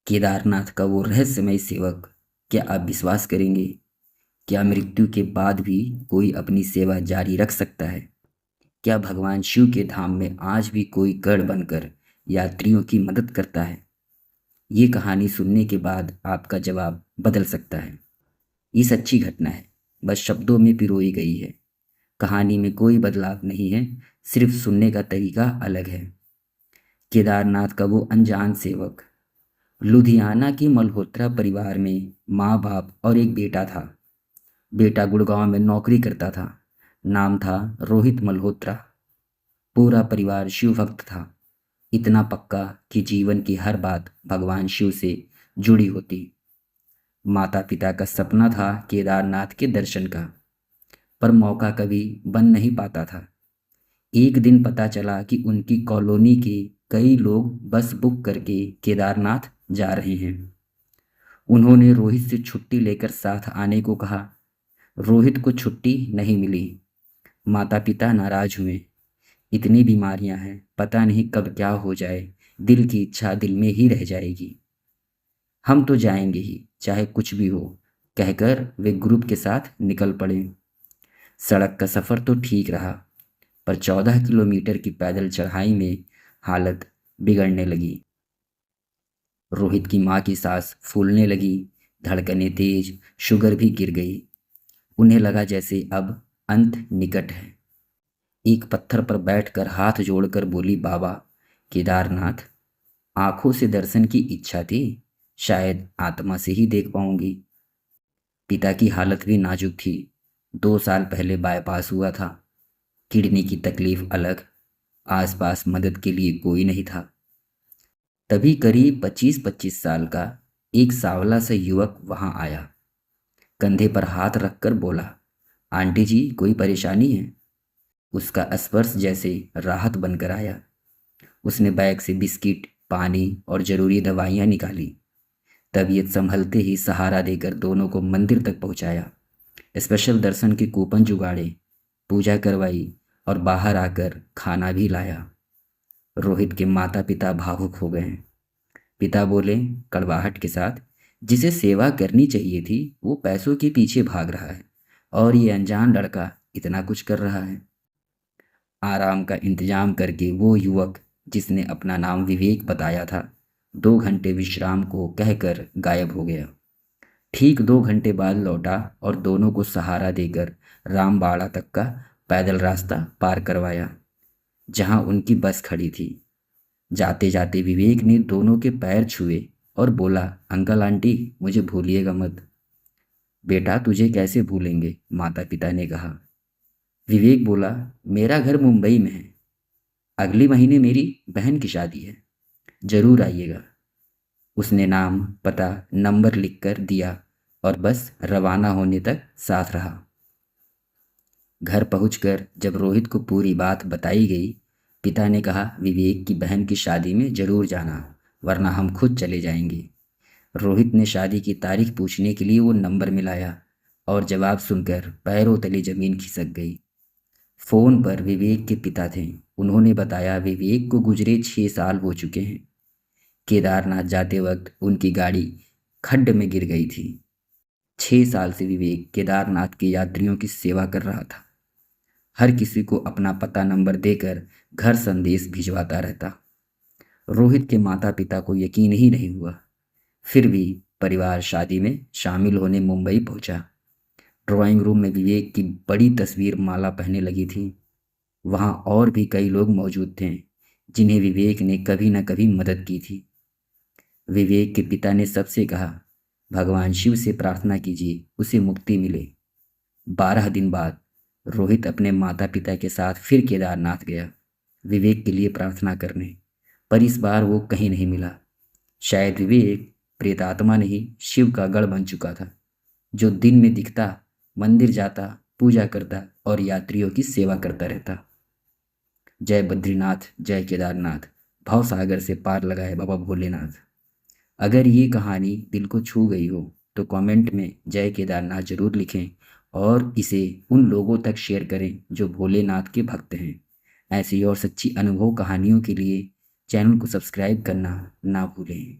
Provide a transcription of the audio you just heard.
केदारनाथ का वो रहस्यमय सेवक, क्या आप विश्वास करेंगे? क्या मृत्यु के बाद भी कोई अपनी सेवा जारी रख सकता है? क्या भगवान शिव के धाम में आज भी कोई गढ़ बनकर यात्रियों की मदद करता है? ये कहानी सुनने के बाद आपका जवाब बदल सकता है। ये सच्ची घटना है, बस शब्दों में पिरोई गई है। कहानी में कोई बदलाव नहीं है, सिर्फ सुनने का तरीका अलग है। केदारनाथ का वो अनजान सेवक। लुधियाना की मल्होत्रा परिवार में माँ बाप और एक बेटा था। बेटा गुड़गांव में नौकरी करता था। नाम था रोहित मल्होत्रा। पूरा परिवार शिव भक्त था, इतना पक्का कि जीवन की हर बात भगवान शिव से जुड़ी होती। माता पिता का सपना था केदारनाथ के दर्शन का, पर मौका कभी बन नहीं पाता था। एक दिन पता चला कि उनकी कॉलोनी के कई लोग बस बुक करके केदारनाथ जा रहे हैं। उन्होंने रोहित से छुट्टी लेकर साथ आने को कहा। रोहित को छुट्टी नहीं मिली। माता पिता नाराज हुए। इतनी बीमारियां हैं, पता नहीं कब क्या हो जाए। दिल की इच्छा दिल में ही रह जाएगी। हम तो जाएंगे ही, चाहे कुछ भी हो, कहकर वे ग्रुप के साथ निकल पड़े। सड़क का सफ़र तो ठीक रहा, पर 14 किलोमीटर की पैदल चढ़ाई में हालत बिगड़ने लगी। रोहित की माँ की सांस फूलने लगी, धड़कनें तेज, शुगर भी गिर गई। उन्हें लगा जैसे अब अंत निकट है। एक पत्थर पर बैठकर हाथ जोड़कर बोली, बाबा केदारनाथ, आंखों से दर्शन की इच्छा थी, शायद आत्मा से ही देख पाऊंगी। पिता की हालत भी नाजुक थी। 2 साल पहले बाईपास हुआ था। किडनी की तकलीफ अलग, आसपास मदद के लिए कोई नहीं था। तभी करीब 25-25 साल का एक सांवला सा युवक वहां आया। कंधे पर हाथ रखकर बोला, आंटी जी कोई परेशानी है? उसका स्पर्श जैसे राहत बनकर आया। उसने बैग से बिस्किट, पानी और जरूरी दवाइयाँ निकाली। तबीयत संभलते ही सहारा देकर दोनों को मंदिर तक पहुंचाया। स्पेशल दर्शन के कूपन जुगाड़े, पूजा करवाई और बाहर आकर खाना भी लाया। रोहित के माता पिता भावुक हो गए। पिता बोले कड़वाहट के साथ, जिसे सेवा करनी चाहिए थी वो पैसों के पीछे भाग रहा है, और ये अनजान लड़का इतना कुछ कर रहा है। आराम का इंतजाम करके वो युवक, जिसने अपना नाम विवेक बताया था, 2 घंटे विश्राम को कहकर गायब हो गया। ठीक 2 घंटे बाद लौटा और दोनों को सहारा देकर रामबाड़ा तक का पैदल रास्ता पार करवाया, जहां उनकी बस खड़ी थी। जाते जाते विवेक ने दोनों के पैर छुए और बोला, अंकल आंटी मुझे भूलिएगा मत। बेटा तुझे कैसे भूलेंगे, माता पिता ने कहा। विवेक बोला, मेरा घर मुंबई में है, अगले महीने मेरी बहन की शादी है, जरूर आइएगा। उसने नाम, पता, नंबर लिखकर दिया और बस रवाना होने तक साथ रहा। घर पहुंचकर जब रोहित को पूरी बात बताई गई, पिता ने कहा, विवेक की बहन की शादी में जरूर जाना, वरना हम खुद चले जाएंगे। रोहित ने शादी की तारीख पूछने के लिए वो नंबर मिलाया और जवाब सुनकर पैरों तले जमीन खिसक गई। फोन पर विवेक के पिता थे। उन्होंने बताया विवेक को गुजरे 6 साल हो चुके हैं। केदारनाथ जाते वक्त उनकी गाड़ी खड्ड में गिर गई थी। 6 साल से विवेक केदारनाथ के यात्रियों की सेवा कर रहा था। हर किसी को अपना पता नंबर देकर घर संदेश भिजवाता रहता। रोहित के माता पिता को यकीन ही नहीं हुआ। फिर भी परिवार शादी में शामिल होने मुंबई पहुंचा। ड्राइंग रूम में विवेक की बड़ी तस्वीर माला पहने लगी थी। वहाँ और भी कई लोग मौजूद थे जिन्हें विवेक ने कभी न कभी मदद की थी। विवेक के पिता ने सबसे कहा, भगवान शिव से प्रार्थना कीजिए उसे मुक्ति मिले। 12 दिन बाद रोहित अपने माता पिता के साथ फिर केदारनाथ गया विवेक के लिए प्रार्थना करने, पर इस बार वो कहीं नहीं मिला। शायद विवेक प्रेतात्मा नहीं, शिव का गढ़ बन चुका था, जो दिन में दिखता, मंदिर जाता, पूजा करता और यात्रियों की सेवा करता रहता। जय बद्रीनाथ, जय केदारनाथ, भव सागर से पार लगाए बाबा भोलेनाथ। अगर ये कहानी दिल को छू गई हो तो कमेंट में जय केदारनाथ जरूर लिखें और इसे उन लोगों तक शेयर करें जो भोलेनाथ के भक्त हैं। ऐसी और सच्ची अनुभव कहानियों के लिए चैनल को सब्सक्राइब करना ना भूलें।